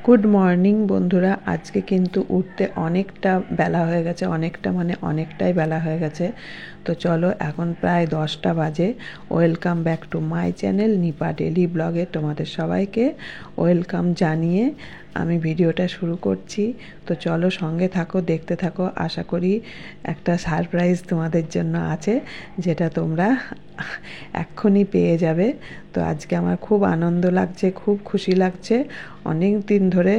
Good morning বন্ধুরা। আজকে কিন্তু উঠতে অনেকটা বেলা হয়ে গেছে, অনেকটাই বেলা হয়ে গেছে। তো চলো, এখন প্রায় 10টা বাজে। Welcome back to my channel Nipa daily ব্লগে তোমাদের সবাইকে ওয়েলকাম জানিয়ে আমি ভিডিওটা শুরু করছি। তো চলো, সঙ্গে থাকো, দেখতে থাকো। আশা করি একটা সারপ্রাইজ তোমাদের জন্য আছে, যেটা তোমরা এক্ষুনি পেয়ে যাবে। তো আজকে আমার খুব আনন্দ লাগছে, খুব খুশি লাগছে। অনেক দিন ধরে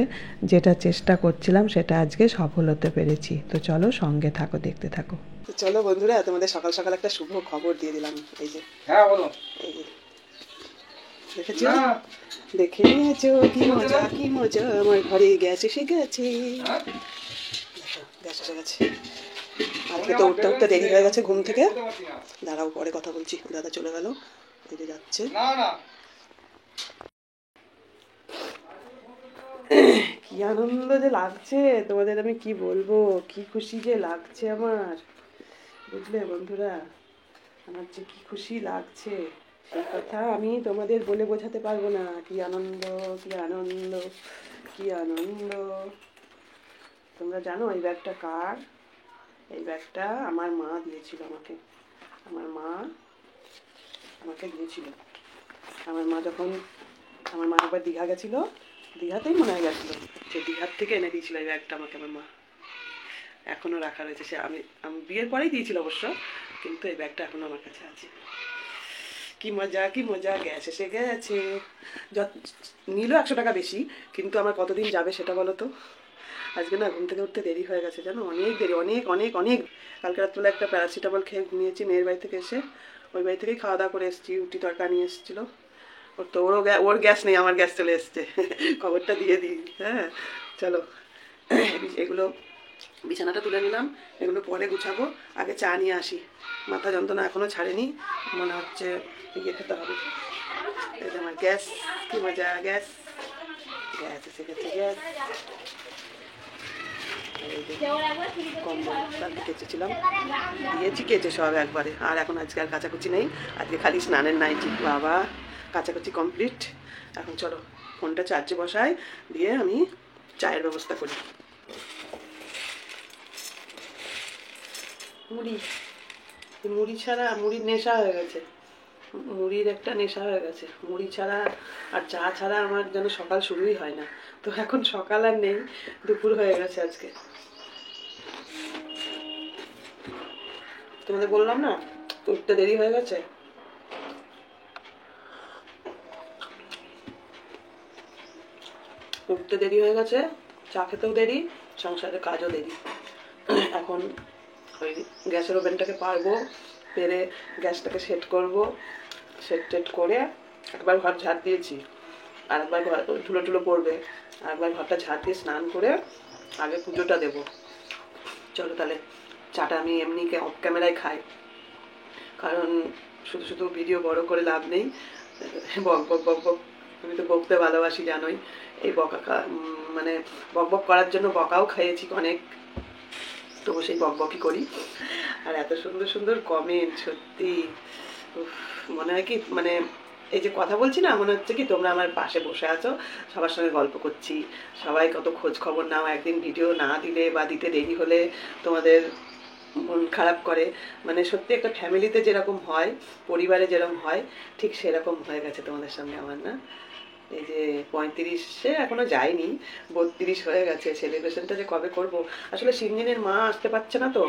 যেটা চেষ্টা করছিলাম সেটা আজকে সফল হতে পেরেছি। তো চলো, সঙ্গে থাকো, দেখতে থাকো। তো চলো বন্ধুরা, তোমাদের সকাল সকাল একটা শুভ খবর দিয়ে দিলাম। এই যে, হ্যাঁ বলো। এই যে দেখেছো, দেখে নিয়েছো? কি মজা, কি মজা! আমার ঘরে গ্যাস এসে গেছে। দেখো, গ্যাস এসে গেছে। আজকে তো উঠতে উঠতে দেরি হয়ে গেছে ঘুম থেকে। দাঁড়াও, পরে কথা বলছি। দাদা চলে গেল, এই যে যাচ্ছে। কি আনন্দ যে লাগছে তোমাদের আমি কি বলবো, কি খুশি যে লাগছে আমার, বুঝলে বন্ধুরা? আমার যে কি খুশি লাগছে সে কথা আমি তোমাদের বলে বোঝাতে পারবো না। কি আনন্দ, কি আনন্দ, কি আনন্দ! তোমরা জানো এই ব্যাগটা কার? এই ব্যাগটা আমার মা দিয়েছিল আমাকে। আমার মা আমাকে দিয়েছিল। আমার মা একবার দীঘা গেছিল, দীঘাতেই মনে হয় গেছিলো, সে দীঘার থেকে এনে দিয়েছিল এই ব্যাগটা আমাকে আমার মা। এখনও রাখা রয়েছে। সে আমি আমি বিয়ের পরেই দিয়েছিল অবশ্য, কিন্তু এই ব্যাগটা এখনও আমার কাছে আছে। কি মজা, কি মজা! গ্যাস এসে গেছে। নিল 100 টাকা বেশি, কিন্তু আমার কতদিন যাবে সেটা বলো তো? আজকে না ঘুম থেকে উঠতে দেরি হয়ে গেছে, জানো, অনেক দেরি, অনেক অনেক অনেক। কালকে রাত্রে একটা প্যারাসিটামল খেয়ে ঘুমিয়েছি মেয়ের বাড়ি থেকে এসে। ওই বাড়ি থেকেই খাওয়া দাওয়া করে এসেছি, রুটি তরকারি নিয়ে এসেছিলো। ওর গ্যাস নেই, আমার গ্যাস চলে এসছে। খবরটা দিয়ে দিই। হ্যাঁ চলো, এগুলো বিছানাটা তুলে নিলাম, এগুলো পরে গুছাবো। আগে চা নিয়ে আসি। মাথা যন্ত্রণা এখনও ছাড়েনি, মনে হচ্ছে ইয়ে খেতে হবে। এই যে আমার গ্যাস, কি মজা! গ্যাস গ্যাস এসে গেছে, গ্যাস। কম্বল কেচেছিলাম, দিয়েছি কেচে সব একবারে। আর এখন আজকে আর কাচাকুচি নেই, আজকে খালি স্নানের নাইটি। বাবা, কাচাকুচি কমপ্লিট। এখন চলো ফোনটা চার্জে বসাই, দিয়ে আমি চায়ের ব্যবস্থা করি। মুড়ি ছাড়া, মুড়ির নেশা হয়ে গেছে। মুড়ির একটা নেশা হয়ে গেছে। মুড়ি ছাড়া আর চা ছাড়া আমার যেন সকাল শুরুই হয় না। তো এখন সকাল আর নেই, দুপুর হয়ে গেছে আজকে। তোমাদের বললাম না উঠতে দেরি হয়ে গেছে। উঠতে দেরি হয়ে গেছে, চা খেতেও দেরি, সংসারের কাজও দেরি। এখন ওই গ্যাসের ওভেনটাকে পারবো, পেরে গ্যাসটাকে সেট করবো। সেট করে একবার ঘর ঝাড় দিয়েছি, আর একবার ঘর ধুলো টুলো পড়বে, আর একবার ঘরটা ঝাড় দিয়ে স্নান করে আগে পুজোটা দেবো। চলো তাহলে, চাটা আমি এমনি অফ ক্যামেরায় খাই, কারণ শুধু শুধু ভিডিও বড় করে লাভ নেই। বক বক বক বক, আমি তো বকতে ভালোবাসি জানোই। এই মানে বক বক করার জন্য বকাও খাইয়েছি অনেক, তবু সেই বক বকই করি। আর এত সুন্দর সুন্দর কমেন্ট, সত্যি মনে হয় কি, মানে এই যে কথা বলছি না, মনে হচ্ছে কি তোমরা আমার পাশে বসে আছো, সবার সঙ্গে গল্প করছি। সবাই কত খোঁজ খবর নাও, একদিন ভিডিও না দিলে বা দিতে দেরি হলে তোমাদের মন খারাপ করে। মানে সত্যি একটা ফ্যামিলিতে যেরকম হয়, পরিবারে যেরকম হয়, ঠিক সেরকম হয়ে গেছে তোমাদের সঙ্গে আমার, না? এই যে 35-এ এখনো যায়নি, 32 হয়ে গেছে। সেলিব্রেশনটা যে কবে করব, আসলে সিঞ্জিনের মা আসতে পারছে না তো।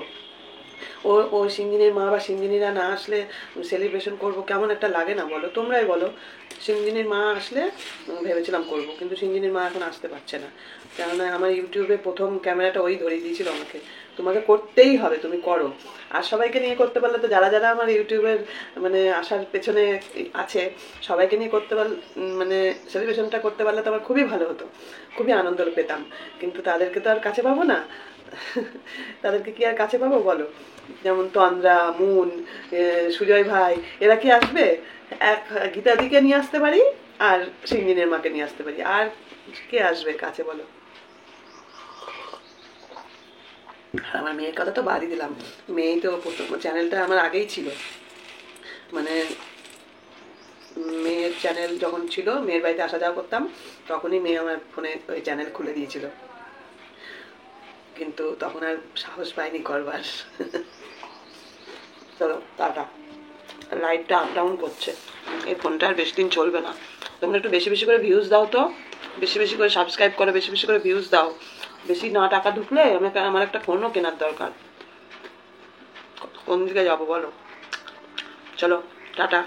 ও সিঞ্জিনের মা বা সিঞ্জিনীরা না আসলে সেলিব্রেশন করব কেমন একটা লাগে না বলো? তোমরাই বলো। সিঞ্জিনের মা আসলে ভেবেছিলাম করব, কিন্তু সিঞ্জিনের মা এখন আসতে পারছে না। কেননা আমার ইউটিউবে প্রথম ক্যামেরাটা ওই ধরিয়ে দিয়েছিল আমাকে, তোমাকে করতেই হবে, তুমি করো। আর সবাইকে নিয়ে করতে পারলে তো, যারা যারা আমার ইউটিউবের মানে আসার পেছনে আছে, সবাইকে নিয়ে করতে পারলে, মানে সেলিব্রেশনটা করতে পারলে তো আমার খুবই ভালো হতো, খুবই আনন্দ পেতাম। কিন্তু তাদেরকে তো আর কাছে পাবো না। তাদেরকে কি আর কাছে পাবো বলো? যেমন তন্দ্রা, মুন, সুজয় ভাই, এরা কি আসবে? এক গীতাদিকে নিয়ে আসতে পারি, আর সিঞ্জিনের মাকে নিয়ে আসতে পারি, আর কে আসবে কাছে বলো? আমার মেয়ের কথা তো বাদই দিলাম। মেয়ে তো চ্যানেলটা আমার আগেই ছিল, মানে মেয়ের চ্যানেল যখন ছিল, মেয়ের বাড়িতে আসা যাওয়া করতাম, তখনই মেয়ে আমার ফোনে ওই চ্যানেল খুলে দিয়েছিল, কিন্তু তখন আর সাহস পাইনি করবার। চলো টাটা। লাইটটা আপ ডাউন করছে, এই ফোনটা আর বেশি দিন চলবে না। তোমরা একটু বেশি বেশি করে ভিউজ দাও তো, বেশি বেশি করে সাবস্ক্রাইব করো, বেশি বেশি করে ভিউজ দাও। বেশি না টাকা ঢুকলে আমার একটা ফোনও কেনার দরকার। কোন দিকে যাবো বলো? চলো টাটা।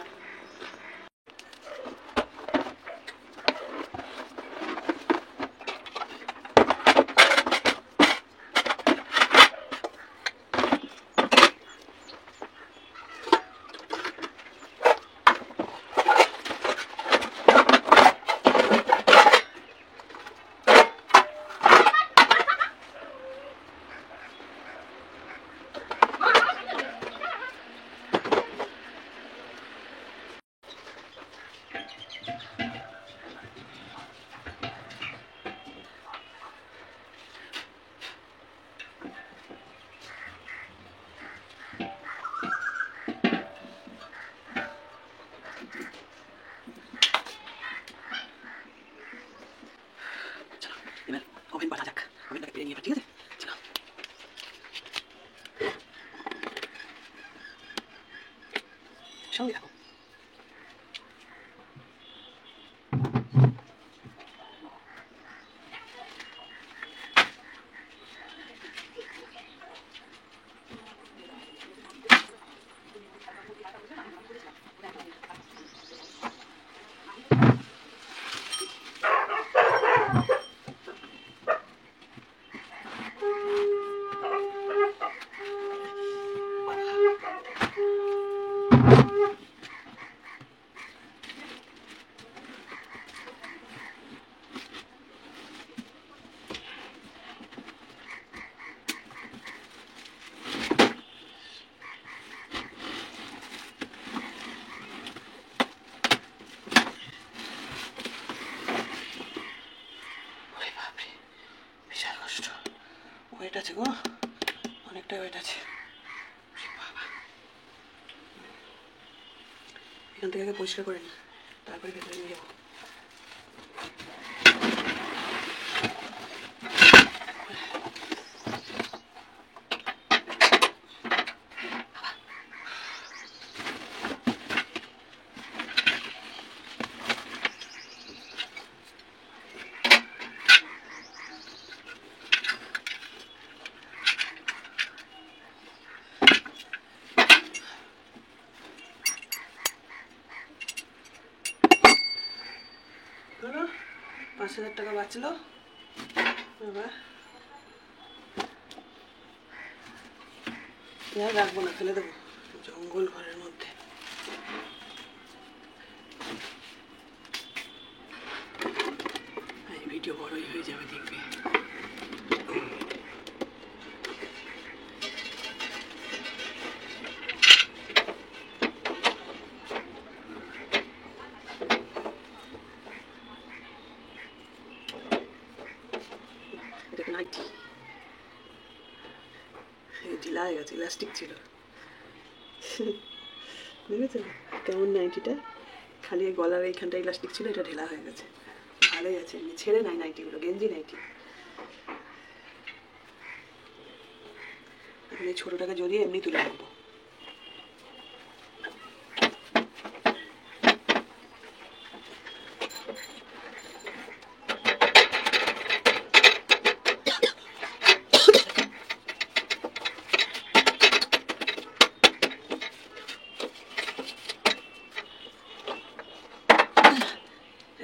এবার ওভেন বাঁধা যাক, ওভেনটাকে পেরে নিয়ে ঠিক আছে। চলো সঙ্গে থাকো। ওয়েট আছে গো, অনেকটা ওয়েট আছে। এখান থেকে আগে পরিষ্কার করে নিই, তারপরে ভেতরে নিয়ে যাবো। ধরো 5,000 টাকা বাঁচলো। এবার রাখবো না, ফেলে দেবো জঙ্গল ঘরের মধ্যে। এই ভিডিও বড়ই হয়ে যাবে দেখবে। নাইটি ঢিলা হয়ে গেছে, ইলাস্টিক ছিল। দেখেছো কেমন নাইটিটা? খালি গলার এইখানটা ইলাস্টিক ছিল, এটা ঢিলা হয়ে গেছে। ভালোই আছে, এমনি ছেড়ে নাই নাইটিগুলো, গেঞ্জি নাইটি। এখন এই ছোটোটাকে জড়িয়ে এমনি তুলে রাখবো।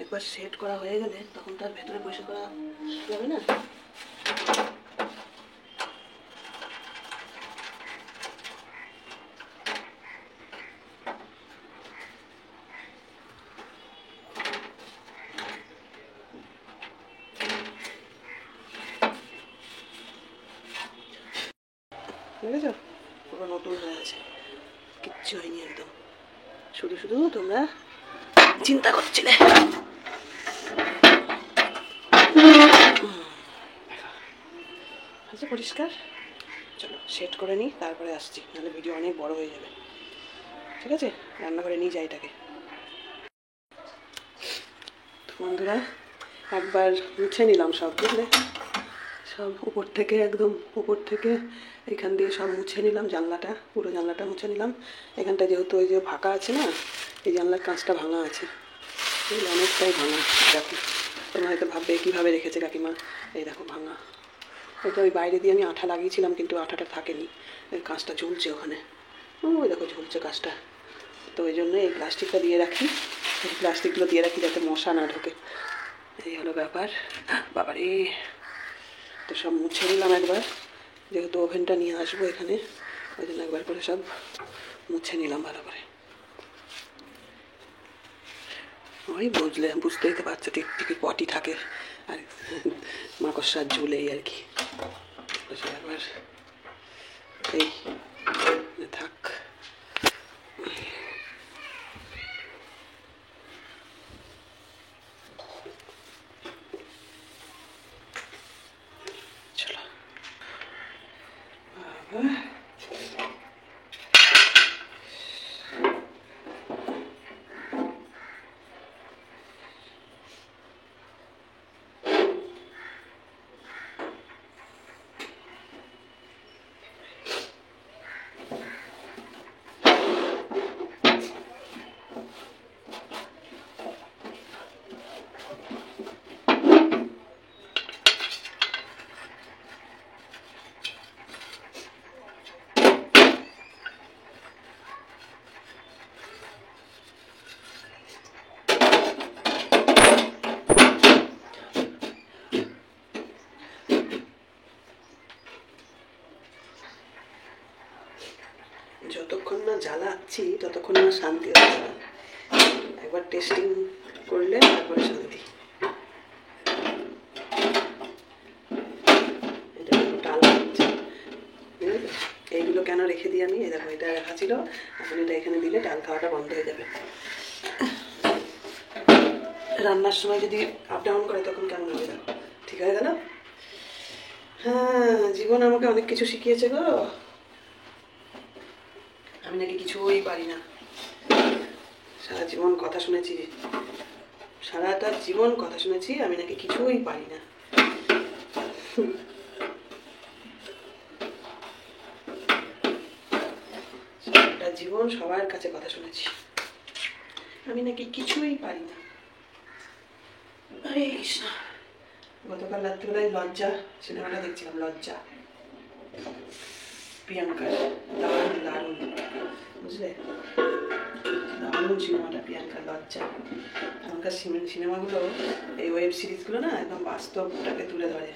একবার সেট করা হয়ে গেলে তখন তার ভেতরে বসে করা যাবে না। দেখেছো পুরো নতুন হয়ে আছে, কিচ্ছু হয়নি একদম। শুধু শুধু তোমরা চিন্তা করছিলে। আচ্ছা পরিষ্কার। চলো সেট করে নিই, তারপরে আসছি, নাহলে ভিডিও অনেক বড় হয়ে যাবে। ঠিক আছে, রান্নাঘরে নিয়ে যাই এটাকে। বন্ধুরা একবার মুছে নিলাম সব, বুঝলে, সব উপর থেকে, একদম উপর থেকে এখান দিয়ে সব মুছে নিলাম, জানলাটা, পুরো জানলাটা মুছে নিলাম। এখানটা যেহেতু ওই যে ফাঁকা আছে না, এই জানলার কাঁচটা ভাঙা আছে, অনেকটাই ভাঙা। দেখো, তোমরা হয়তো ভাববে কীভাবে রেখেছে কাকিমা, এই দেখো ভাঙা। হয়তো ওই বাইরে দিয়ে আমি আঠা লাগিয়েছিলাম, কিন্তু আঠাটা থাকেনি, ওই কাঁচটা ঝুলছে ওখানে, ওই দেখো ঝুলছে কাঁচটা। তো ওই জন্য এই প্লাস্টিকটা দিয়ে রাখি, এই প্লাস্টিকগুলো দিয়ে রাখি যাতে মশা না ঢোকে। এই হলো ব্যাপার। বাবারে, তো সব মুছে নিলাম একবার, যেহেতু ওভেনটা নিয়ে আসবো এখানে, ওই জন্য একবার করে সব মুছে নিলাম ভালো করে। ওই বুঝতেই তো পারছো, টিকটিকি পটি থাকে আর মাকড়সার ঝুলেই আর কি। একবার এই থাক। চলো যতক্ষণ না জ্বালাচ্ছি ততক্ষণ না শান্তি হচ্ছে না, একবার টেস্টিং করলে তারপরে শান্তি। এটা ডাল হচ্ছে, এইগুলো কেন রেখে দিই আমি, এই দেখো এটা রাখা ছিল, এখন এটা এখানে দিলে ডাল খাওয়াটা বন্ধ হয়ে যাবে। রান্নার সময় যদি আপ ডাউন করে তখন কেমন হবে, দেখো ঠিক হয়ে গেল। হ্যাঁ, জীবন আমাকে অনেক কিছু শিখিয়েছে গো, আমি নাকি কিছুই পারি না। সারা জীবন কথা শুনেছি, সারাটা জীবন কথা শুনেছি আমি নাকি কিছুই পারি না। সারাটা জীবন সবার কাছে কথা শুনেছি আমি নাকি কিছুই পারি না। হরে কৃষ্ণ। গতকাল রাত্রিবেলায় লজ্জা সিনেমাটা দেখছিলাম, লজ্জা, প্রিয়াঙ্কার, দারুণ দারুণ, বুঝলে, দারুণ সিনেমাটা, প্রিয়াঙ্কার লজ্জা। এখনকার সিনেমাগুলো, এই ওয়েব সিরিজগুলো না একদম বাস্তবটাকে তুলে ধরে।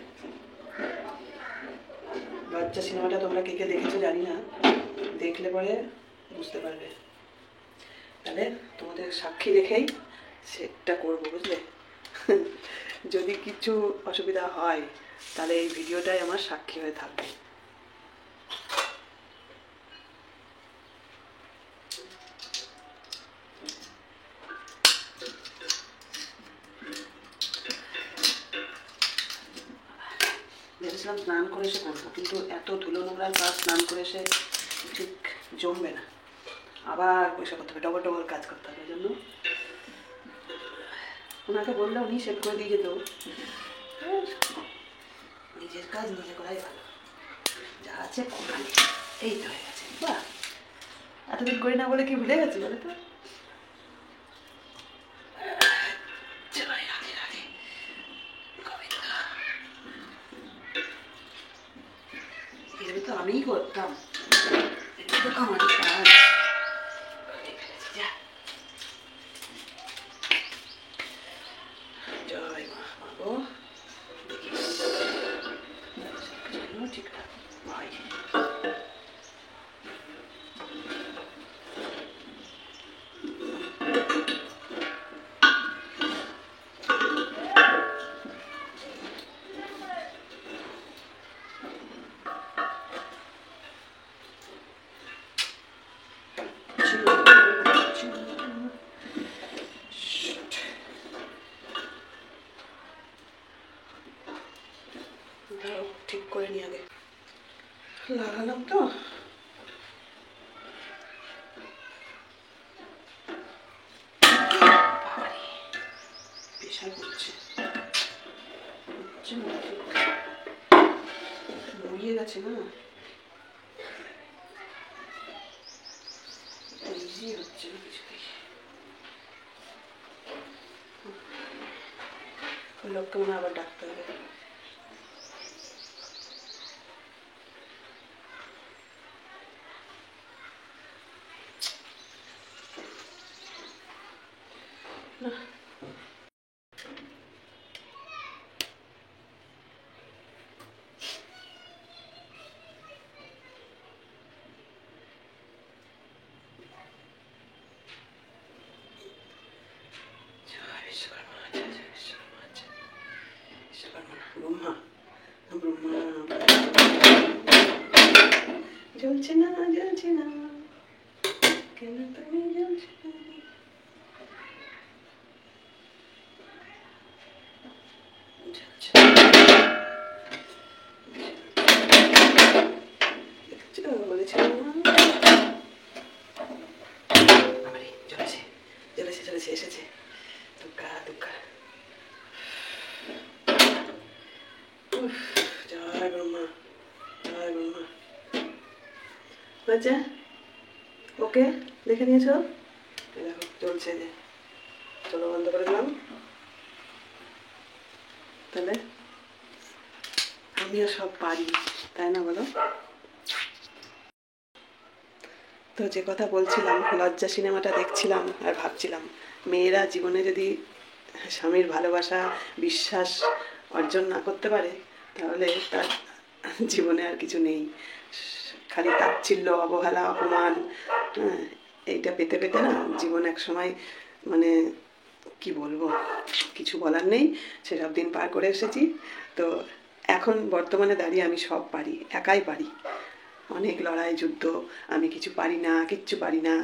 লজ্জা সিনেমাটা তোমরা কে কে দেখেছো জানি না, দেখলে পরে বুঝতে পারবে। তাহলে তোমাদের সাক্ষী রেখেই সেটা করবো, বুঝলে। যদি কিছু অসুবিধা হয় তাহলে এই ভিডিওটাই আমার সাক্ষী হয়ে থাকবে। ভেবেছিলাম স্নান করে এসে করবো, কিন্তু এত ধুলো নোংরার কাজ স্নান করে এসে ঠিক জমবে না, আবার পয়সা করতে হবে, ডবল ডবল কাজ করতে হবে। ওই জন্য ওনাকে বললে উনি সেট করে দিয়ে যেত। নিজের কাজ নিজে করাই ভালো, যা আছে করি। এই তো হয়ে গেছে, বাহ, এতদিন করি না বলে কি ভুলে গেছি বলে তো। এগুলো তো আমিই করতাম, এটা তো আমারই কাজ। জয় মা, মাগো দেখিস ঠিক ভাই। ঠিক করে নিয়ে আগে লাগালাম তো। প্রেশার হচ্ছে না, মুড়িয়ে গেছে না, ইজি হচ্ছে না কিছুতেই। ওই লোককে মনে আবার ডাকতে হবে। না ব্রহ্মা ব্রহ্মা জ্বলছে না, জ্বলছে না, কেন তুমি জ্বলছে না? এসেছে দুঃখা দুঃখা। জয় ব্রহ্মা, জয় ব্রহ্মা। আচ্ছা ওকে দেখে নিয়েছো? দেখো চলছে যে, চলো বন্ধ করে দিলাম। তাহলে আমিও সব পারি, তাই না বলো? তো যে কথা বলছিলাম, লজ্জা সিনেমাটা দেখছিলাম আর ভাবছিলাম মেয়েরা জীবনে যদি স্বামীর ভালোবাসা বিশ্বাস অর্জন না করতে পারে তাহলে তার জীবনে আর কিছু নেই। খালি তাচ্ছিল্য, অবহেলা, অপমান, হ্যাঁ, এইটা পেতে পেতে না জীবন এক সময় মানে কি বলবো, কিছু বলার নেই। সেসব দিন পার করে এসেছি। তো এখন বর্তমানে দাঁড়িয়ে আমি সব পারি, একাই পারি। অনেক লড়াই যুদ্ধ, আমি কিছু পারি না, কিচ্ছু পারি না।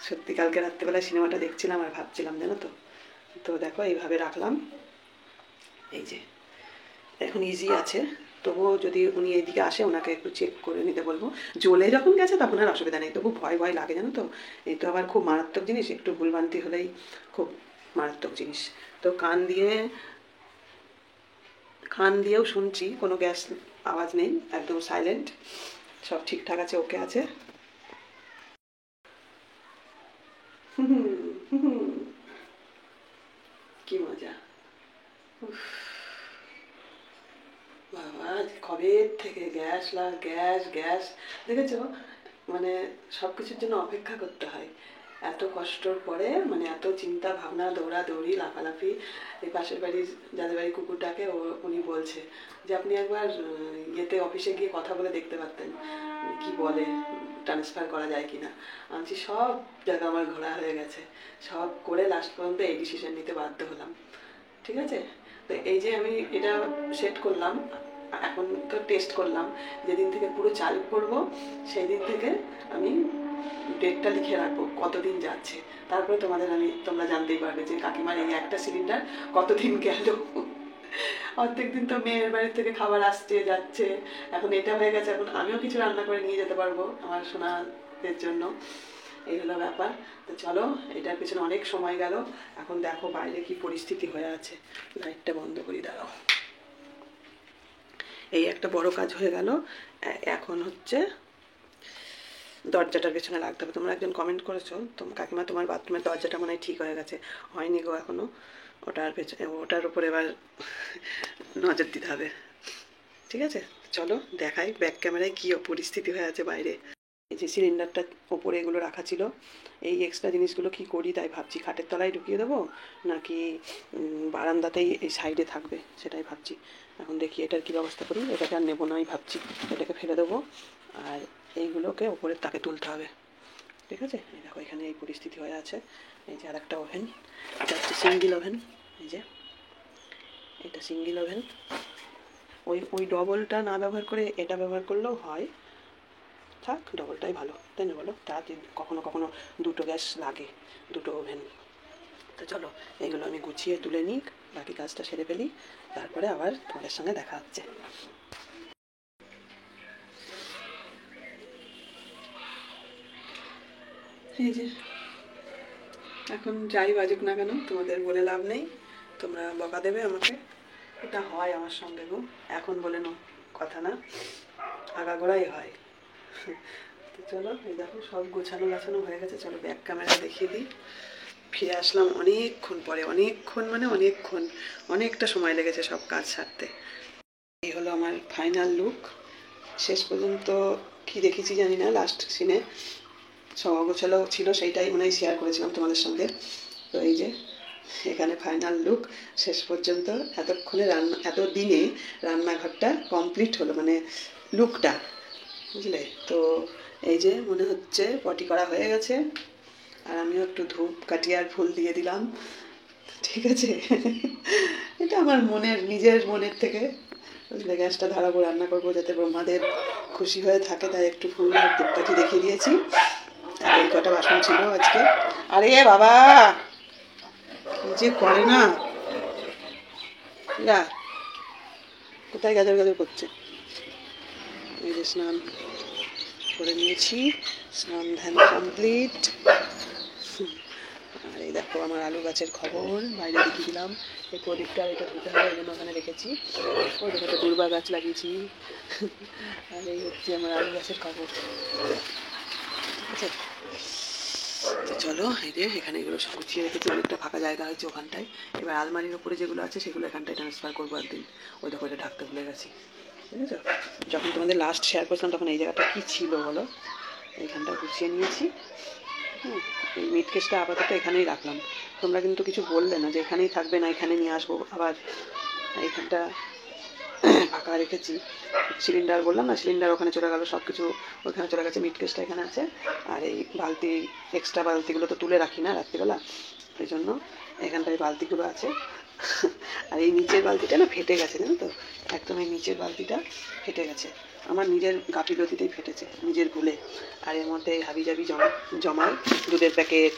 সত্যি কালকে রাত্রেবেলা সিনেমাটা দেখছিলাম আর ভাবছিলাম, জানো তো। তো দেখো এইভাবে রাখলাম, এই যে এখন ইজি আছে। তবুও যদি উনি এইদিকে আসে ওনাকে একটু চেক করে নিতে বলবো। জ্বলে যখন গেছে তখন আর অসুবিধা নেই, তবু ভয় ভয় লাগে, জানো তো। এই তো আবার খুব মারাত্মক জিনিস, একটু ভুলভ্রান্তি হলেই খুব মারাত্মক জিনিস। তো কান দিয়েও শুনছি, কোনো গ্যাস আওয়াজ নেই, একদম সাইলেন্ট, সব ঠিকঠাক আছে, ওকে আছে। কি মজা, বাবা কবে থেকে গ্যাস গ্যাস গ্যাস, দেখেছো মানে সব কিছুর জন্য অপেক্ষা করতে হয়। এত কষ্টর পরে মানে এত চিন্তা ভাবনা, দৌড়াদৌড়ি, লাফালাফি। এই পাশের বাড়ির যাদের বাড়ি কুকুরটাকে উনি বলছে যে আপনি একবার ইয়েতে অফিসে গিয়ে কথা বলে দেখতে পারতেন কি বলে, ট্রান্সফার করা যায় কিনা। আমি সব জায়গা আমার ঘোরা হয়ে গেছে, সব করে লাস্ট পর্যন্ত এই ডিসিশন নিতে বাধ্য হলাম। ঠিক আছে, তো এই যে আমি এটা সেট করলাম, এখন তো টেস্ট করলাম। যেদিন থেকে পুরো চালু করব সেই দিন থেকে আমি ডেটটা লিখে রাখবো কতদিন যাচ্ছে। তারপরে তোমরা জানতেই পারবে যে কাকিমার এই একটা সিলিন্ডার কতদিন গেল। অর্ধেক দিন তো মেয়ের বাড়ি থেকে খাবার আসছে যাচ্ছে, এখন এটা হয়ে গেছে, এখন আমিও কিছু রান্না করে নিয়ে যেতে পারবো আমার সোনাদের জন্য। এই হলো ব্যাপার। তো চলো, এটার পেছনে অনেক সময় গেল। এখন দেখো বাইরে কি পরিস্থিতি হয়ে আছে। লাইটটা বন্ধ করি, দাঁড়াও। এই একটা বড় কাজ হয়ে গেল। এখন হচ্ছে দরজাটার পেছনে লাগতে হবে। তোমরা একজন কমেন্ট করেছো, কাকিমা তোমার বাথরুমের দরজাটা মনে হয় ঠিক হয়ে গেছে। হয়নি গো এখনো। ওটার উপর এবার নজর দিতে হবে। ঠিক আছে, চলো দেখাই ব্যাক ক্যামেরায় কী পরিস্থিতি হয়ে আছে বাইরে। এই যে সিলিন্ডারটা ওপরে এগুলো রাখা ছিল, এই এক্সট্রা জিনিসগুলো কি করি তাই ভাবছি। খাটের তলায় ঢুকিয়ে দেবো নাকি বারান্দাতেই এই সাইডে থাকবে সেটাই ভাবছি। এখন দেখি এটার কী ব্যবস্থা করি। এটাকে আর নেবো নাই ভাবছি, এটাকে ফেলে দেবো। আর এইগুলোকে ওপরের তাকে তুলতে হবে। ঠিক আছে, এই দেখো এখানে এই পরিস্থিতি হয়ে আছে। এই যে আর একটা ওভেন, এটা হচ্ছে সিঙ্গেল ওভেন। এই যে এটা সিঙ্গেল ওভেন। ওই ডবলটা না ব্যবহার করে এটা ব্যবহার করলেও হয়, থাক ডবলটাই ভালো, তাই না বলো। তা কখনো কখনো দুটো গ্যাস লাগে, দুটো ওভেন। তো চলো এইগুলো আমি গুছিয়ে তুলে নিই, বাকি কাজটা সেরে ফেলি, তারপরে আবার তোমাদের সঙ্গে দেখা হচ্ছে। এই যে এখন যাই বাজুক না কেন তোমাদের বলে লাভ নেই, তোমরা বকা দেবে আমাকে। এটা হয় আমার সঙ্গে গো, এখন বলে কথা না, আগাগোড়াই হয়। তো চলো, এই দেখো সব গোছানো গাছানো হয়ে গেছে। চলো ব্যাক ক্যামেরা দেখিয়ে দিই। ফিরে আসলাম অনেকক্ষণ পরে, অনেকক্ষণ মানে অনেকক্ষণ, অনেকটা সময় লেগেছে সব কাজ সারতে। এই হলো আমার ফাইনাল লুক। শেষ পর্যন্ত কি দেখেছি জানি না, লাস্ট সিনে সব অগোছালো ছিল, সেইটাই মনে হয় শেয়ার করেছিলাম তোমাদের সঙ্গে। তো এই যে এখানে ফাইনাল লুক, শেষ পর্যন্ত এতক্ষণে এত দিনে রান্নাঘরটা কমপ্লিট হলো, মানে লুকটা, বুঝলে তো। এই যে মনে হচ্ছে পটি করা হয়ে গেছে, আর আমিও একটু ধূপ কাঠি আর ফুল দিয়ে দিলাম, ঠিক আছে। এটা আমার নিজের মনের থেকে, বুঝলে, গ্যাসটা ধরাবো, রান্না করবো যাতে ব্রহ্মাদেব খুশি হয়ে থাকে, তাই একটু ফুল আর ধূপ কাঠি দেখিয়ে দিয়েছি। আর এই কটা বাসন ছিল আজকে। আরে বাবা যে করে না, না কোথায় গাজর গাজর করছে। এই যে স্নান করে নিয়েছি, স্নান ধ্যান কমপ্লিট। আর এই দেখো আমার আলু গাছের খবর, বাইরে দেখিয়ে দিলাম। এই প্রদীপটা এটা ধুতে হবে, এই জন্য ওখানে রেখেছি। ওই দেখো দুর্বা গাছ লাগিয়েছি। আর এই হচ্ছে আমার আলু গাছের খবর, ঠিক আছে। তো চলো, এই যে এখানে এগুলো সব গুছিয়ে রেখেছি, অনেকটা ফাঁকা জায়গা হয়েছে ওখানটায়। এবার আলমারির ওপরে যেগুলো আছে সেগুলো এখানটায় ট্রান্সফার করবো একদিন। ওই দেখো এটা ঢাকতে ভুলে গেছি, বুঝেছো। যখন তোমাদের লাস্ট শেয়ার করছিলাম তখন এই জায়গাটা কী ছিল বলো, এইখানটা গুছিয়ে নিয়েছি। এই মিট কেসটা আপাতত এখানেই রাখলাম। তোমরা কিন্তু কিছু বললে না যে এখানেই থাকবে, না এখানে নিয়ে আসবো আবার। এইখানটা ফাঁকা রেখেছি। সিলিন্ডার বললাম না, সিলিন্ডার ওখানে চলে গেল, সব কিছু ওখানে চলে গেছে, মিট কেসটা এখানে আছে। আর এই বালতি, এক্সট্রা বালতিগুলো তো তুলে রাখি না রাত্রিবেলা, এই জন্য এখানটায় বালতিগুলো আছে। আর এই নিচের বালতিটা না ফেটে গেছে, জানো তো, একদম এই নিচের বালতিটা ফেটে গেছে, আমার নিজের গাফিলতিতেই ফেটেছে, নিজের ভুলে। আর এর মধ্যে হাবি জাবি জমায়, দুধের প্যাকেট,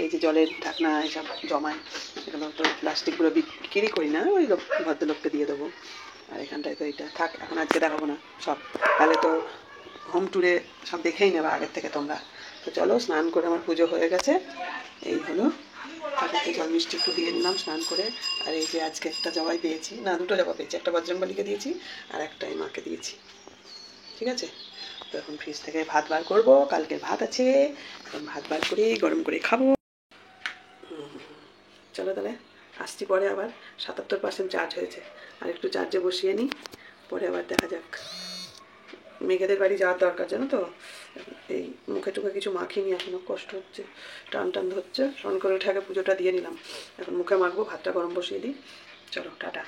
এই যে জলের ঢাকনা, এইসব জমায়। এগুলো তো প্লাস্টিকগুলো বিক্রি করি না, ওই ভদ্রলোককে দিয়ে দেবো। আর এখানটায় তো এইটা থাক, এখন আজকে দেখাবো না সব, তাহলে তো হোম ট্যুরে সব দেখেই নেবা আগের থেকে তোমরা। তো চলো, স্নান করে আমার পুজো হয়ে গেছে, এই হলো। ঠাকুরকে জল মিষ্টি একটু দিয়ে নিলাম স্নান করে। আর এই যে আজকে একটা জবাই পেয়েছি, না দুটো জবা পেয়েছি, একটা বজরংবলীকে দিয়েছি আর একটা এই মাকে দিয়েছি, ঠিক আছে। তো এখন ফ্রিজ থেকে ভাত বার করবো, কালকের ভাত আছে, এখন ভাত বার করে গরম করে খাবো। চলো তাহলে আসছি পরে আবার। 77% চার্জ হয়েছে, আর একটু চার্জে বসিয়ে নিই, পরে আবার দেখা যাক। মেঘেদের বাড়ি যাওয়ার দরকার, জানো তো। এই মুখে টুখে কিছু মাখিনি, এখনো কষ্ট হচ্ছে, টান টান ধরছে। স্নান করে উঠে আগে পুজোটা দিয়ে নিলাম, এখন মুখে মাখবো, ভাতটা গরম বসিয়ে দিই। চলো টাটা।